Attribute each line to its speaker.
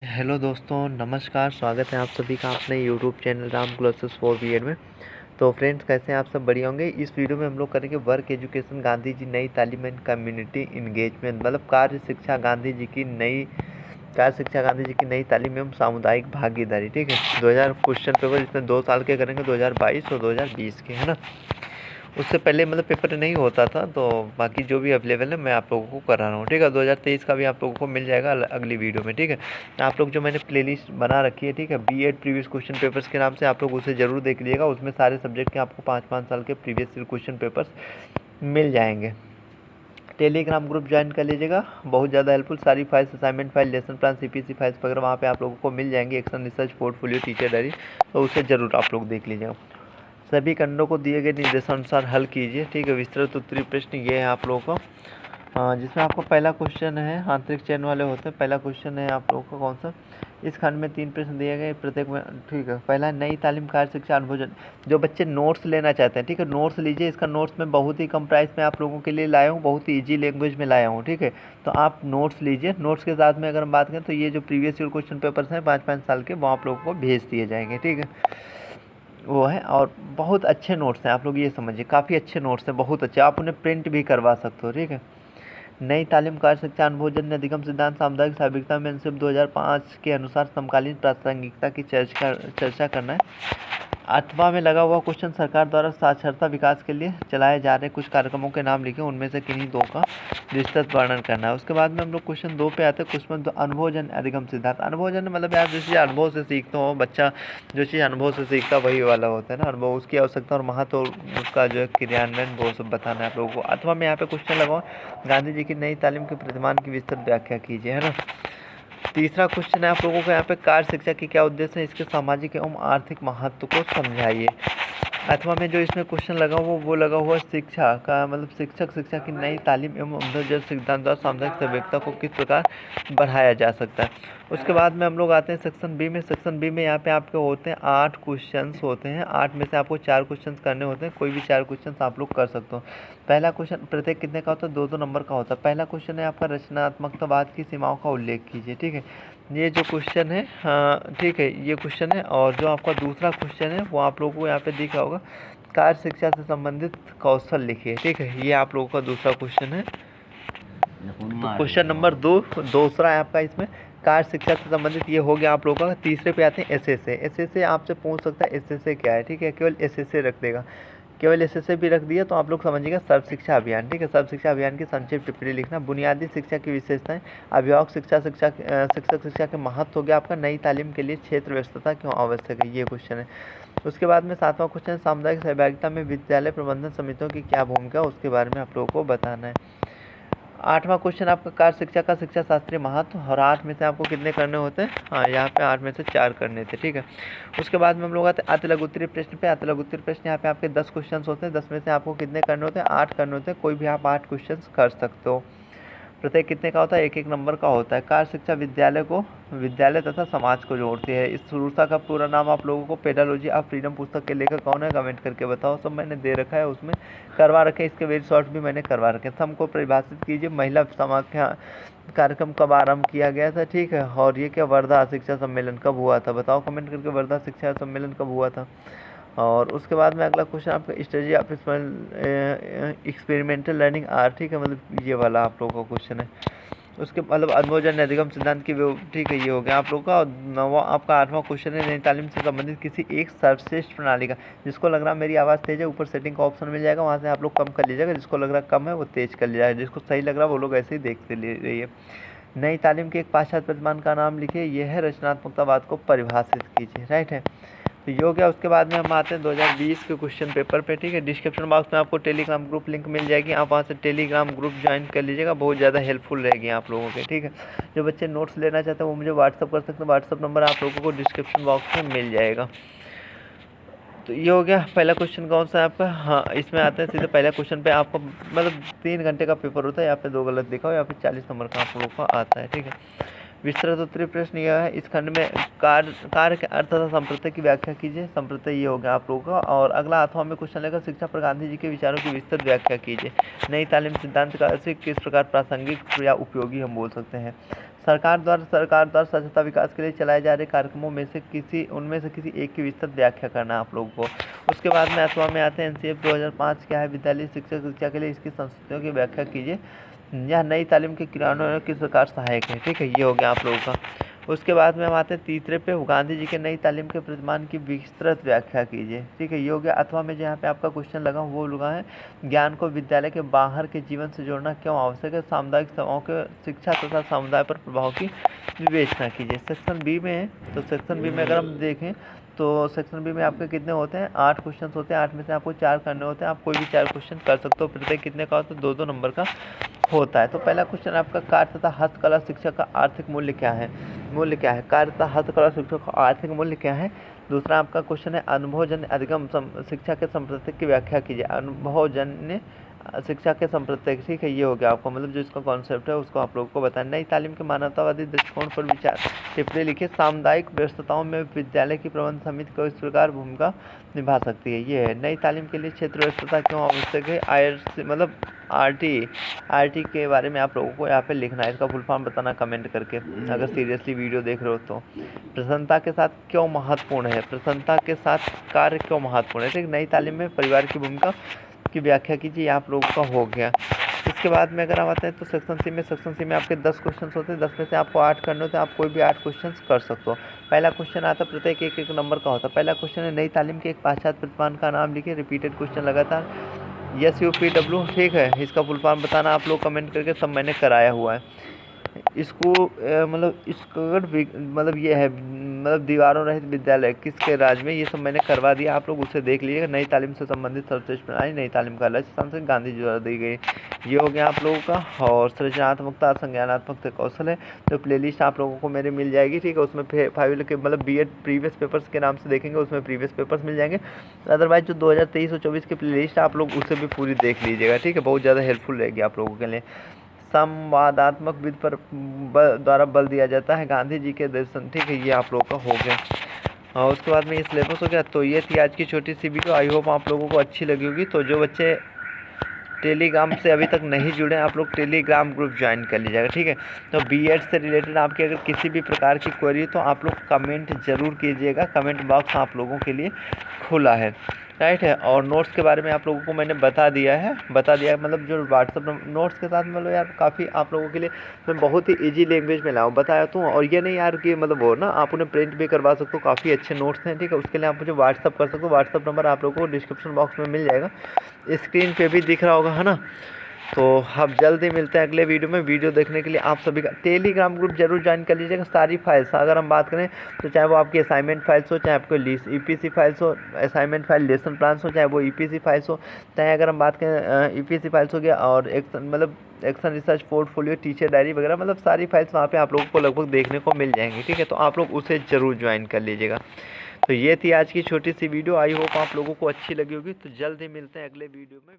Speaker 1: Hello दोस्तों, नमस्कार। स्वागत है आप सभी का अपने YouTube channel Ram classes for BEd में। तो फ्रेंड्स, कैसे हैं आप सब? बढ़िया होंगे। इस वीडियो में हम लोग करेंगे वर्क एजुकेशन गांधी जी नई तालीम एंड कम्युनिटी इंगेजमेंट, मतलब कार्य शिक्षा गांधी जी की नई तालीम एवं सामुदायिक भागीदारी। ठीक है, 2000 क्वेश्चन पेपर, इसमें 2 साल के करेंगे, 2022 और 2020 के, है ना। उससे पहले मतलब पेपर नहीं होता था, तो बाकी जो भी अवेलेबल है मैं आप लोगों को करा रहा हूँ। ठीक है, 2023 का भी आप लोगों को मिल जाएगा अगली वीडियो में। ठीक है, आप लोग जो मैंने प्लेलिस्ट बना रखी है, ठीक है, बीएड प्रीवियस क्वेश्चन पेपर्स के नाम से, आप लोग उसे ज़रूर देख लीजिएगा। उसमें सारे सब्जेक्ट के आपको 5-5 साल के प्रीवियस क्वेश्चन पेपर्स मिल जाएंगे। टेलीग्राम ग्रुप ज्वाइन कर लीजिएगा, बहुत ज़्यादा हेल्पफुल। सारी files, assignment file, lesson plan, CPC files वगैरह वहाँ पे आप लोगों को मिल जाएंगे। Action research, portfolio, teacher diary, तो उसे ज़रूर आप लोग देख लीजिएगा। सभी खंडों को दिए गए निर्देशानुसार हल कीजिए। ठीक है, विस्तृत उत्तरी प्रश्न ये है आप लोगों का, जिसमें आपको पहला क्वेश्चन है, आंतरिक चयन वाले होते हैं। पहला क्वेश्चन है आप लोगों का कौन सा? इस खंड में 3 प्रश्न दिए गए, प्रत्येक में। ठीक है, पहला नई तालीम कार्य शिक्षा अनुभोजन। जो बच्चे नोट्स लेना चाहते हैं, ठीक है, नोट्स लीजिए। इसका नोट्स में बहुत ही कम प्राइस में आप लोगों के लिए लाया हूँ, बहुत ही ईजी लैंग्वेज में लाया हूँ। ठीक है, तो आप नोट्स लीजिए। नोट्स के साथ में अगर हम बात करें तो ये जो प्रीवियस ईयर क्वेश्चन पेपर्स हैं 5-5 साल के, वो आप लोगों को भेज दिए जाएंगे। ठीक है, वो है, और बहुत अच्छे नोट्स हैं, आप लोग ये समझिए, काफ़ी अच्छे नोट्स हैं, बहुत अच्छे। आप उन्हें प्रिंट भी करवा सकते हो। ठीक है, नई तालीम कार्य शिक्षा अनुभोजन अधिगम सिद्धांत सामुदायिक सहभागिता में 2005 के अनुसार समकालीन प्रासंगिकता की चर्चा करना है। 8वां में लगा हुआ क्वेश्चन, सरकार द्वारा साक्षरता विकास के लिए चलाए जा रहे कुछ कार्यक्रमों के नाम लिखे, उनमें से किन्हीं 2 का विस्तृत वर्णन करना है। उसके बाद में हम लोग क्वेश्चन 2 पे आते हैं। क्वेश्चन 2, अनुभवजन अधिगम सिद्धांत। अनुभवजन मतलब यार, जो चीज़ अनुभव से सीखते हो बच्चा, जो चीज़ अनुभव से सीखता वही वाला होता है ना। अनुभव, उसकी आवश्यकता और महत्व, उसका जो है क्रियान्वयन, वो सब बताना है आप लोगों को। 8वां में यहाँ पे क्वेश्चन लगाओ, गांधी जी की नई तालीम के प्रतिमान की विस्तृत व्याख्या कीजिए, है ना। तीसरा क्वेश्चन है आप लोगों को यहाँ पे, कार्य शिक्षा की क्या उद्देश्य है, इसके सामाजिक एवं आर्थिक महत्व को समझाइए। 8वां में जो इसमें क्वेश्चन लगा हुआ, वो लगा हुआ शिक्षा का मतलब शिक्षा की नई तालीम एवं अनुभवजन्य सिद्धांत द्वारा सामुदायिक सहभागिता को किस प्रकार बढ़ाया जा सकता है। उसके बाद में हम लोग आते हैं सेक्शन बी में। सेक्शन बी में यहाँ पे आपके होते हैं 8 क्वेश्चंस होते हैं। 8 में से आपको 4 क्वेश्चंस करने होते हैं, कोई भी 4 क्वेश्चंस आप लोग कर सकते हो। पहला क्वेश्चन, प्रत्येक कितने का होता है? 2-2 नंबर का होता है। पहला क्वेश्चन है आपका, रचनात्मकतावाद की सीमाओं का उल्लेख कीजिए। ठीक है, ये जो क्वेश्चन है, हाँ ठीक है, ये क्वेश्चन है। और जो आपका दूसरा क्वेश्चन है वो आप लोगों को यहाँ पे दिख रहा होगा, कार्य शिक्षा से संबंधित कौशल लिखिए। ठीक है, ये आप लोगों का दूसरा क्वेश्चन है। तो क्वेश्चन नंबर 2 दूसरा है आपका, इसमें कार्य शिक्षा से संबंधित ये हो गया आप लोगों का। तीसरे पे आते हैं एसएसए। एसएसए आपसे पूछ सकता है एसएसए क्या है। ठीक है, केवल एसएसए रख देगा, केवल एसएसए भी रख दिया तो आप लोग समझिएगा सर्व शिक्षा अभियान। ठीक है, सर्व शिक्षा अभियान की संक्षिप्त टिप्पणी लिखना। बुनियादी शिक्षा की विशेषताएं, अभिभावक शिक्षा, शिक्षक शिक्षा के महत्व हो गया आपका। नई तालीम के लिए क्षेत्र व्यवस्था क्यों आवश्यक है, ये क्वेश्चन है। उसके बाद में 7वां क्वेश्चन, सामुदायिक सहभागिता में विद्यालय प्रबंधन समितियों की क्या भूमिका, उसके बारे में आप लोगों को बताना है। 8वां क्वेश्चन आपका, कार्य शिक्षा का शिक्षा शास्त्रीय महत्व, और 8 में से आपको कितने करने होते हैं? हाँ, यहाँ पे 8 में से 4 करने थे। ठीक है, उसके बाद में हम लोग आते हैं अति लघु उत्तरीय प्रश्न पे। अति लघु उत्तरीय प्रश्न यहाँ पे आपके 10 क्वेश्चन होते हैं। 10 में से आपको कितने करने होते हैं? 8 करने होते हैं। कोई भी आप 8 क्वेश्चन कर सकते हो। प्रत्येक कितने का होता है? 1-1 नंबर का होता है। कार्य शिक्षा विद्यालय तथा समाज को जोड़ती है। इस शुरूता का पूरा नाम आप लोगों को, पेडालॉजी ऑफ फ्रीडम पुस्तक के लेखक कौन है? कमेंट करके बताओ। सब मैंने दे रखा है, उसमें करवा रखे, इसके वेरी शॉर्ट भी मैंने करवा रखे। सम को परिभाषित कीजिए। महिला समाख्या कार्यक्रम कब आरंभ किया गया था? ठीक है, और ये क्या, वर्धा शिक्षा सम्मेलन कब हुआ था? बताओ कमेंट करके, वर्धा शिक्षा सम्मेलन कब हुआ था। और उसके बाद में अगला क्वेश्चन आपका, strategy of experimental learning are. ठीक है, मतलब ये वाला आप लोगों का क्वेश्चन है। उसके मतलब अनुभवजन्य अधिगम सिद्धांत की वो, ठीक है, ये हो गया आप लोगों का। और 9वां आपका 8वां क्वेश्चन है, नई तालीम से संबंधित किसी एक सर्वश्रेष्ठ प्रणाली का। जिसको लग रहा है मेरी आवाज़ तेज है, ऊपर सेटिंग का ऑप्शन मिल जाएगा, वहाँ से आप लोग कम कर लीजिएगा। जिसको लग रहा है कम है वो तेज कर लीजिएगा, जिसको सही लग रहा है वो लोग ऐसे ही देखते रहिए। नई तालीम के एक पाश्चात्य प्रतिमान का नाम लिखिए। यह है रचनात्मकतावाद को परिभाषित कीजिए। राइट है, तो ये हो गया। उसके बाद में हम आते हैं 2020 के क्वेश्चन पेपर पे। ठीक है, डिस्क्रिप्शन बॉक्स में आपको टेलीग्राम ग्रुप लिंक मिल जाएगी, आप वहाँ से टेलीग्राम ग्रुप ज्वाइन कर लीजिएगा, बहुत ज़्यादा हेल्पफुल रहेगी आप लोगों के। ठीक है, जो बच्चे नोट्स लेना चाहते हैं वो मुझे व्हाट्सअप कर सकते हैं, व्हाट्सअप नंबर आप लोगों को डिस्क्रिप्शन बॉक्स में मिल जाएगा। तो ये हो गया। पहला क्वेश्चन कौन सा है आपका? हाँ, इसमें आते हैं सीधे पहला क्वेश्चन पे। आपको मतलब 3 घंटे का पेपर होता है, यहाँ पे 2 गलत दिखाओ, यहाँ पे 40 नंबर का आप लोगों का आता है। ठीक है, विस्तृत उत्तरीय प्रश्न यह है, इस खंड में कार्य के अर्थ तथा संप्रदाय की व्याख्या कीजिए। संप्रदाय ये हो गया आप लोगों का। और अगला 8वां में क्वेश्चन लेकर, शिक्षा पर गांधी जी के विचारों की विस्तृत व्याख्या कीजिए। नई तालीम सिद्धांत का अर्थ किस प्रकार प्रासंगिक या उपयोगी हम बोल सकते हैं। सरकार द्वारा स्वच्छता विकास के लिए चलाए जा रहे कार्यक्रमों में से उनमें से किसी एक की विस्तृत व्याख्या करना है आप लोगों को। उसके बाद में अथवा में आते हैं एनसीएफ 2005 क्या है, विद्यालय शिक्षा के लिए इसकी संस्कृतियों की व्याख्या कीजिए। यह नई तालीम के क्रियान्वयन किस प्रकार सहायक है, ठीक है, ये हो गया आप लोगों का। उसके बाद में हम आते हैं तीसरे पे, गांधी जी के नई तालीम के प्रतिमान की विस्तृत व्याख्या कीजिए, ठीक है, ये हो गया। अथवा में जहाँ पे आपका क्वेश्चन लगा वो लगा है, ज्ञान को विद्यालय के बाहर के जीवन से जोड़ना क्यों आवश्यक है, सामुदायिक सेवाओं के शिक्षा तथा समुदाय पर प्रभाव की विवेचना कीजिए। सेक्शन बी में है, तो सेक्शन बी में अगर हम देखें तो सेक्शन बी में आपके कितने होते हैं, 8 क्वेश्चन होते हैं। 8 में से आपको 4 करने होते हैं। आप कोई भी 4 क्वेश्चन कर सकते हो, प्रत्येक कितने का हो तो 2-2 नंबर का होता है। तो पहला क्वेश्चन आपका, कार्य तथा हस्तकला शिक्षा का आर्थिक मूल्य क्या है, कार्य तथा हस्तकला शिक्षा का आर्थिक मूल्य क्या है। दूसरा आपका क्वेश्चन है, अनुभवजन्य अधिगम शिक्षा के संप्रत्यक की व्याख्या कीजिए। अनुभवजन्य शिक्षा के संप्रत्यक, ठीक है, ये हो गया आपको, मतलब जो इसका कॉन्सेप्ट है उसको आप लोगों को बताना। नई तालीम के मानवतावादी दृष्टिकोण पर विचार, टिप्पणी लिखिए। सामुदायिक व्यस्तताओं में विद्यालय की प्रबंध समिति को इस प्रकार भूमिका निभा सकती है, ये है। नई तालीम के लिए क्षेत्र व्यस्तता क्यों आवश्यक है, मतलब आरटी के बारे में आप लोगों को यहाँ पे लिखना है, इसका फुल फॉर्म बताना कमेंट करके, अगर सीरियसली वीडियो देख रहे हो तो। प्रसन्नता के साथ क्यों महत्वपूर्ण है, प्रसन्नता के साथ कार्य क्यों महत्वपूर्ण है, ठीक। नई तालीम में परिवार की भूमिका की व्याख्या कीजिए, आप लोगों का हो गया। इसके बाद में अगर हम आते हैं तो सेक्शन सी में आपके 10 क्वेश्चन होते हैं। 10 में से आपको 8 करने होते हैं। आप कोई भी 8 क्वेश्चन कर सकते हो। पहला क्वेश्चन आता है, प्रत्येक एक नंबर का होता है। पहला क्वेश्चन है, नई तालीम के एक पाश्चात्य प्रतिमान का नाम लिखिए। रिपीटेड क्वेश्चन लगातार, SUPW, ठीक है, इसका फुल फॉर्म बताना आप लोग कमेंट करके, सब मैंने कराया हुआ है इसको। मतलब ये है, मतलब दीवारों रहित विद्यालय किसके राज में, ये सब मैंने करवा दिया, आप लोग उसे देख लीजिएगा। नई तालीम से संबंधित सर्वश्रेष्ठ प्रणाली, नई तालीम का लक्ष्य, सांसद गांधी जी द्वारा दी गई, ये हो गया आप लोगों का। और सृजनात्मकता संज्ञानात्मक कौशल है, तो प्लेलिस्ट आप लोगों को मेरे मिल जाएगी, ठीक है। उसमें 5 के मतलब BEd प्रीवियस पेपर्स के नाम से देखेंगे, उसमें प्रीवियस पेपर्स मिल जाएंगे। अदरवाइज जो 2023 और 24 की प्लेलिस्ट आप लोग उसे भी पूरी देख लीजिएगा, ठीक है, बहुत ज़्यादा हेल्पफुल रहेगी आप लोगों के लिए। संवादात्मक विधि पर द्वारा बल दिया जाता है, गांधी जी के दर्शन, ठीक है, ये आप लोगों का हो गया। और उसके बाद में ये सिलेबस हो गया। तो ये थी आज की छोटी सी वीडियो, आई होप आप लोगों को अच्छी लगी होगी। तो जो बच्चे टेलीग्राम से अभी तक नहीं जुड़े, आप लोग टेलीग्राम ग्रुप ज्वाइन कर लीजिएगा, ठीक है। तो BEd से रिलेटेड आपकी अगर किसी भी प्रकार की क्वेरी तो आप लोग कमेंट जरूर कीजिएगा, कमेंट बॉक्स आप लोगों के लिए खुला है, राइट है। और नोट्स के बारे में आप लोगों को मैंने बता दिया है, मतलब जो व्हाट्सअप नोट्स के साथ मतलब यार काफ़ी आप लोगों के लिए मैं बहुत ही इजी लैंग्वेज में लाऊँ बताया तो। और ये नहीं यार कि मतलब वो ना आप उन्हें प्रिंट भी करवा सकते हो, काफ़ी अच्छे नोट्स हैं, ठीक है। उसके लिए आप मुझे व्हाट्सअप कर सकते हो, व्हाट्सअप नंबर आप लोगों को डिस्क्रिप्शन बॉक्स में मिल जाएगा, स्क्रीन पे भी दिख रहा होगा, है ना। तो हम जल्दी मिलते हैं अगले वीडियो में। वीडियो देखने के लिए आप सभी का टेलीग्राम ग्रुप जरूर ज्वाइन कर लीजिएगा। सारी फाइल्स अगर हम बात करें तो चाहे वो आपकी असाइनमेंट फाइल्स हो, चाहे आपको EPC फाइल्स हो, असाइनमेंट फाइल लेसन प्लान्स हो, चाहे वो EPC फाइल्स हो, चाहे अगर हम बात करें EPC फाइल्स हो गया और action research portfolio teacher diary वगैरह, मतलब सारी फाइल्स वहाँ पे आप लोगों को लगभग देखने को मिल जाएंगी, ठीक है। तो आप लोग उसे ज़रूर ज्वाइन कर लीजिएगा। तो ये थी आज की छोटी सी वीडियो, आई होप आप लोगों को अच्छी लगी होगी। तो जल्द ही मिलते हैं अगले वीडियो में।